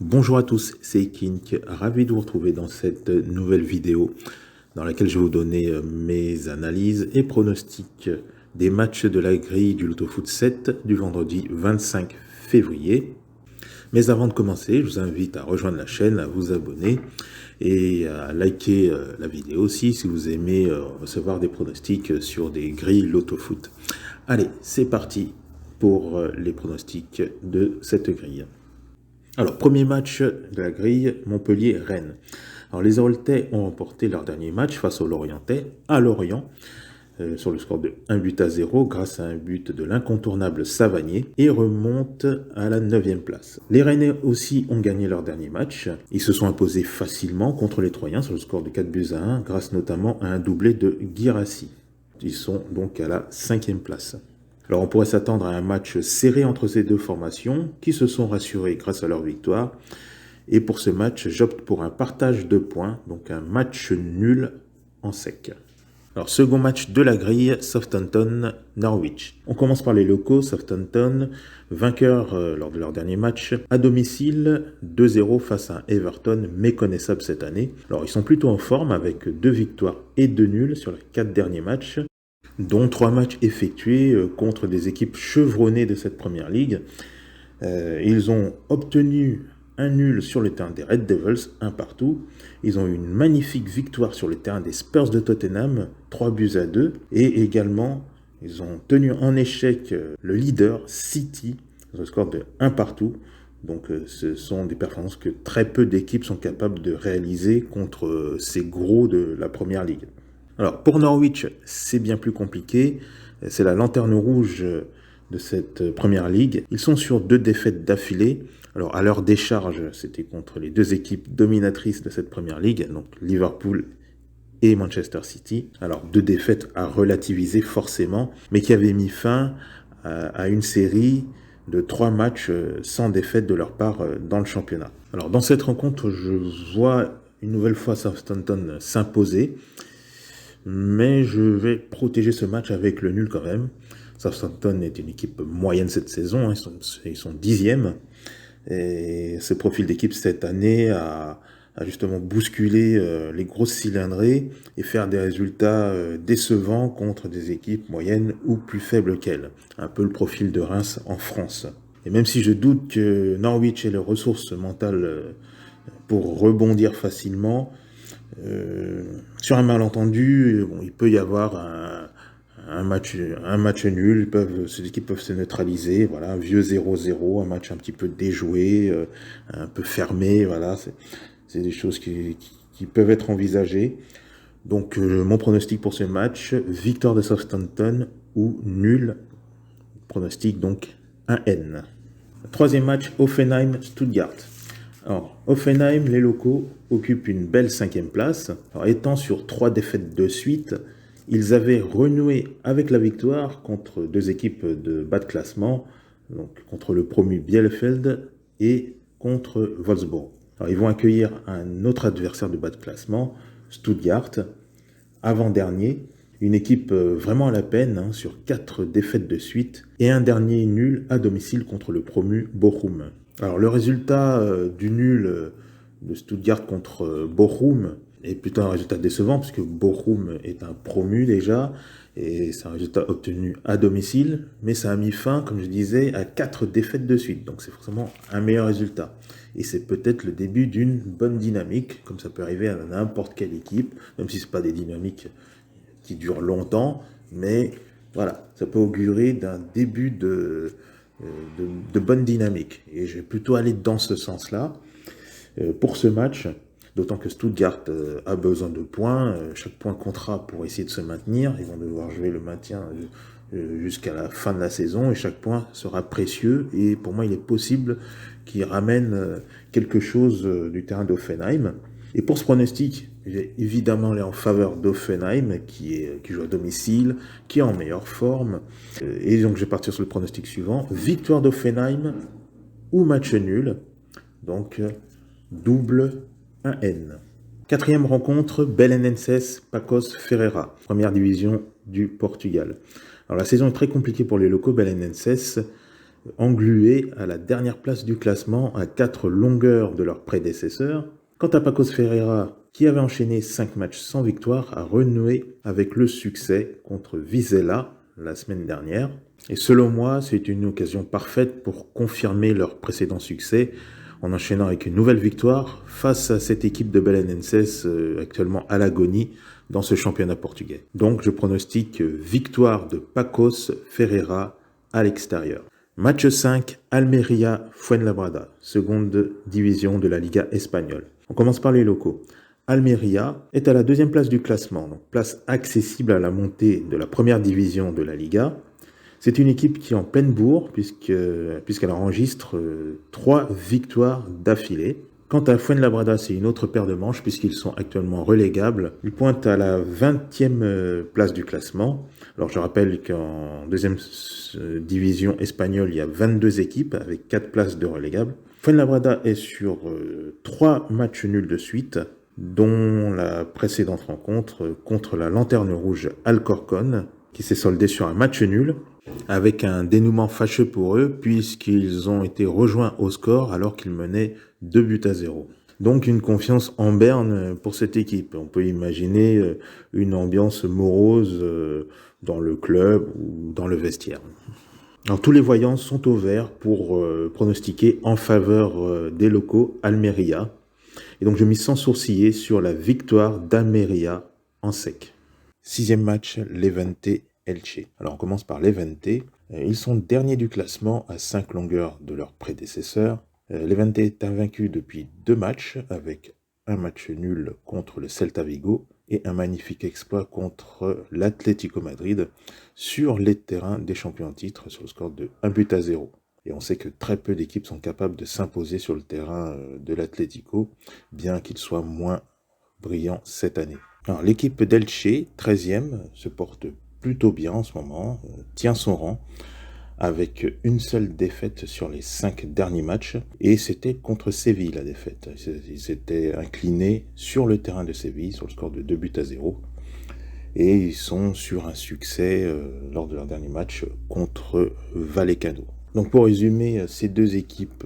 Bonjour à tous, c'est Kink, ravi de vous retrouver dans cette nouvelle vidéo dans laquelle je vais vous donner mes analyses et pronostics des matchs de la grille du Loto-Foot 7 du vendredi 25 février. Mais avant de commencer, je vous invite à rejoindre la chaîne, à vous abonner et à liker la vidéo aussi si vous aimez recevoir des pronostics sur des grilles Loto-Foot. Allez, c'est parti pour les pronostics de cette grille. Alors, premier match de la grille, Montpellier-Rennes. Alors, les Oreltais ont remporté leur dernier match face aux Lorientais à Lorient sur le score de 1-0 grâce à un but de l'incontournable Savanier et remontent à la 9e place. Les Rennais aussi ont gagné leur dernier match. Ils se sont imposés facilement contre les Troyens sur le score de 4-1 grâce notamment à un doublé de Guirassy. Ils sont donc à la 5e place. Alors on pourrait s'attendre à un match serré entre ces deux formations qui se sont rassurées grâce à leur victoire. Et pour ce match, j'opte pour un partage de points, donc un match nul en sec. Alors second match de la grille, Southampton-Norwich. On commence par les locaux, Southampton, vainqueur lors de leur dernier match à domicile, 2-0 face à Everton, méconnaissable cette année. Alors ils sont plutôt en forme avec 2 victoires et 2 nuls sur les 4 derniers matchs, dont 3 matchs effectués contre des équipes chevronnées de cette première ligue. Ils ont obtenu un nul sur le terrain des Red Devils, un partout. Ils ont eu une magnifique victoire sur le terrain des Spurs de Tottenham, 3-2. Et également, ils ont tenu en échec le leader City, sur le score de 1 partout. Donc ce sont des performances que très peu d'équipes sont capables de réaliser contre ces gros de la première ligue. Alors pour Norwich, c'est bien plus compliqué. C'est la lanterne rouge de cette première ligue. Ils sont sur 2 défaites d'affilée. Alors à leur décharge, c'était contre les 2 équipes dominatrices de cette première ligue, donc Liverpool et Manchester City. Alors 2 défaites à relativiser forcément, mais qui avaient mis fin à une série de 3 matchs sans défaite de leur part dans le championnat. Alors dans cette rencontre, je vois une nouvelle fois Southampton s'imposer, mais je vais protéger ce match avec le nul quand même. Southampton est une équipe moyenne cette saison, ils sont 10e. Et ce profil d'équipe cette année a justement bousculé les grosses cylindrées et faire des résultats décevants contre des équipes moyennes ou plus faibles qu'elles. Un peu le profil de Reims en France. Et même si je doute que Norwich ait les ressources mentales pour rebondir facilement, sur un malentendu, il peut y avoir un match nul, ces équipes peuvent se neutraliser, voilà, un vieux 0-0, un match un petit peu déjoué, un peu fermé, voilà, c'est des choses qui peuvent être envisagées. Donc mon pronostic pour ce match, victoire de Southampton ou nul, pronostic donc 1N. Troisième match, Hoffenheim-Stuttgart. Alors, Hoffenheim, les locaux, occupent une belle 5e place. Alors, étant sur 3 défaites de suite, ils avaient renoué avec la victoire contre 2 équipes de bas de classement, donc contre le promu Bielefeld et contre Wolfsburg. Alors, ils vont accueillir un autre adversaire de bas de classement, Stuttgart, avant-dernier, une équipe vraiment à la peine, sur 4 défaites de suite, et un dernier nul à domicile contre le promu Bochum. Alors le résultat du nul de Stuttgart contre Bochum est plutôt un résultat décevant, puisque Bochum est un promu déjà, et c'est un résultat obtenu à domicile, mais ça a mis fin, comme je disais, à 4 défaites de suite, donc c'est forcément un meilleur résultat. Et c'est peut-être le début d'une bonne dynamique, comme ça peut arriver à n'importe quelle équipe, même si ce n'est pas des dynamiques qui durent longtemps, mais voilà, ça peut augurer d'un début de bonne dynamique. Et je vais plutôt aller dans ce sens-là pour ce match, d'autant que Stuttgart a besoin de points. Chaque point comptera pour essayer de se maintenir. Ils vont devoir jouer le maintien jusqu'à la fin de la saison et chaque point sera précieux. Et pour moi, il est possible qu'ils ramènent quelque chose du terrain d'Hoffenheim. Et pour ce pronostic, j'ai évidemment aller en faveur d'Hoffenheim, qui joue à domicile, qui est en meilleure forme. Et donc je vais partir sur le pronostic suivant. Victoire d'Hoffenheim ou match nul. Donc double 1N. Quatrième rencontre, Belenenses Pacos Ferreira, première division du Portugal. Alors la saison est très compliquée pour les locaux. Belenenses englués à la dernière place du classement à 4 longueurs de leurs prédécesseurs. Quant à Pacos Ferreira, qui avait enchaîné 5 matchs sans victoire, a renoué avec le succès contre Vizela la semaine dernière. Et selon moi, c'est une occasion parfaite pour confirmer leur précédent succès en enchaînant avec une nouvelle victoire face à cette équipe de Belenenses actuellement à l'agonie dans ce championnat portugais. Donc je pronostique victoire de Pacos Ferreira à l'extérieur. Match 5, Almeria-Fuenlabrada, seconde division de la Liga espagnole. On commence par les locaux. Almeria est à la deuxième place du classement, donc place accessible à la montée de la première division de la Liga. C'est une équipe qui est en pleine bourre puisqu'elle enregistre 3 victoires d'affilée. Quant à Fuenlabrada, c'est une autre paire de manches puisqu'ils sont actuellement relégables. Ils pointent à la 20e place du classement. Alors je rappelle qu'en deuxième division espagnole, il y a 22 équipes avec 4 places de relégables. Fuenlabrada est sur 3 matchs nuls de suite, dont la précédente rencontre contre la Lanterne Rouge Alcorcón, qui s'est soldée sur un match nul, avec un dénouement fâcheux pour eux, puisqu'ils ont été rejoints au score alors qu'ils menaient 2-0. Donc une confiance en berne pour cette équipe. On peut imaginer une ambiance morose dans le club ou dans le vestiaire. Alors, tous les voyants sont au vert pour pronostiquer en faveur des locaux Almeria. Et donc je mise sans sourciller sur la victoire d'Almeria en sec. 6e match, Levante-Elche. Alors on commence par Levante. Ils sont derniers du classement à 5 longueurs de leurs prédécesseurs. Levante est invaincu depuis 2 matchs, avec un match nul contre le Celta Vigo et un magnifique exploit contre l'Atlético Madrid sur les terrains des champions en titre sur le score de 1-0. Et on sait que très peu d'équipes sont capables de s'imposer sur le terrain de l'Atlético, bien qu'il soit moins brillant cette année. Alors, l'équipe d'Elche, 13e, se porte plutôt bien en ce moment, tient son rang, avec une seule défaite sur les 5 derniers matchs, et c'était contre Séville la défaite. Ils s'étaient inclinés sur le terrain de Séville, sur le score de 2-0, et ils sont sur un succès lors de leur dernier match contre Vallecano. Donc pour résumer, ces deux équipes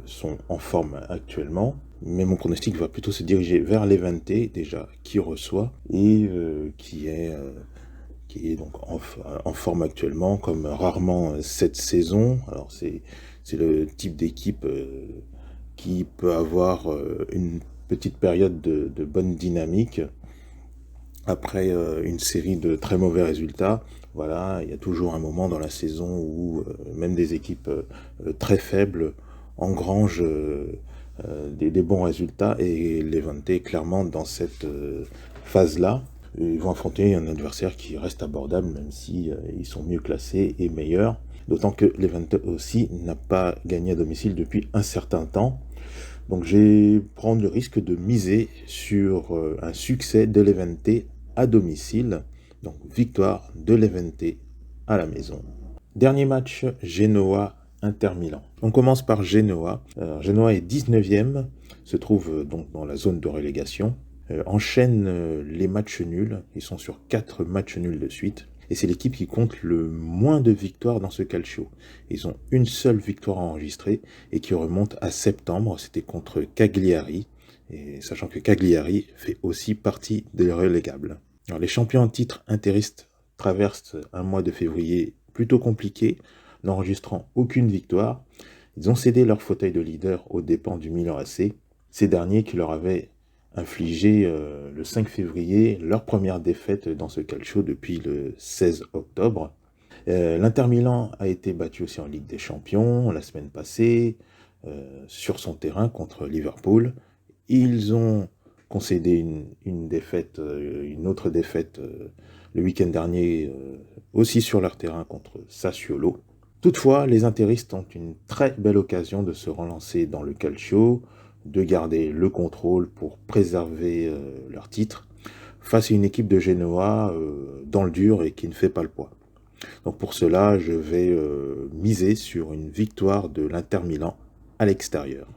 sont en forme actuellement, mais mon pronostic va plutôt se diriger vers Levante, déjà, qui reçoit, et qui est donc en forme actuellement, comme rarement cette saison. Alors c'est le type d'équipe qui peut avoir une petite période de bonne dynamique après une série de très mauvais résultats. Voilà, il y a toujours un moment dans la saison où même des équipes très faibles engrangent des bons résultats, et Levante est clairement dans cette phase-là. Ils vont affronter un adversaire qui reste abordable, même si ils sont mieux classés et meilleurs. D'autant que Levante aussi n'a pas gagné à domicile depuis un certain temps. Donc je vais prendre le risque de miser sur un succès de Levante à domicile. Donc victoire de Levante à la maison. Dernier match, Genoa-Inter Milan. On commence par Genoa. Genoa est 19e, se trouve donc dans la zone de relégation. Enchaîne les matchs nuls. Ils sont sur 4 matchs nuls de suite. Et c'est l'équipe qui compte le moins de victoires dans ce calcio. Ils ont une seule victoire enregistrée et qui remonte à septembre. C'était contre Cagliari. Et sachant que Cagliari fait aussi partie des relégables. Alors, les champions en titre interistes traversent un mois de février plutôt compliqué, n'enregistrant aucune victoire. Ils ont cédé leur fauteuil de leader aux dépens du Milan AC. Ces derniers qui leur avaient infligé le 5 février leur première défaite dans ce calcio depuis le 16 octobre. L'Inter Milan a été battu aussi en Ligue des Champions la semaine passée sur son terrain contre Liverpool. Ils ont concédé une autre défaite le week-end dernier aussi sur leur terrain contre Sassuolo. Toutefois, les interistes ont une très belle occasion de se relancer dans le calcio, de garder le contrôle pour préserver leur titre face à une équipe de Genoa dans le dur et qui ne fait pas le poids. Donc pour cela, je vais miser sur une victoire de l'Inter Milan à l'extérieur.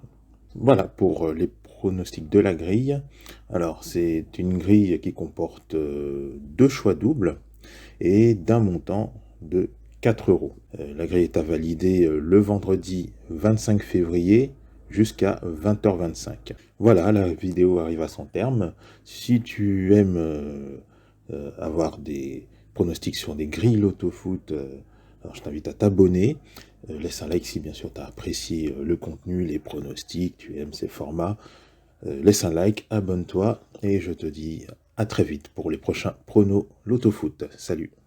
Voilà pour les pronostics de la grille. Alors c'est une grille qui comporte 2 choix doubles et d'un montant de 4 euros. La grille est à valider le vendredi 25 février jusqu'à 20h25. Voilà, la vidéo arrive à son terme. Si tu aimes avoir des pronostics sur des grilles loto-foot, alors je t'invite à t'abonner. Laisse un like si bien sûr tu as apprécié le contenu, les pronostics, tu aimes ces formats. Laisse un like, abonne-toi et je te dis à très vite pour les prochains pronos loto-foot. Salut!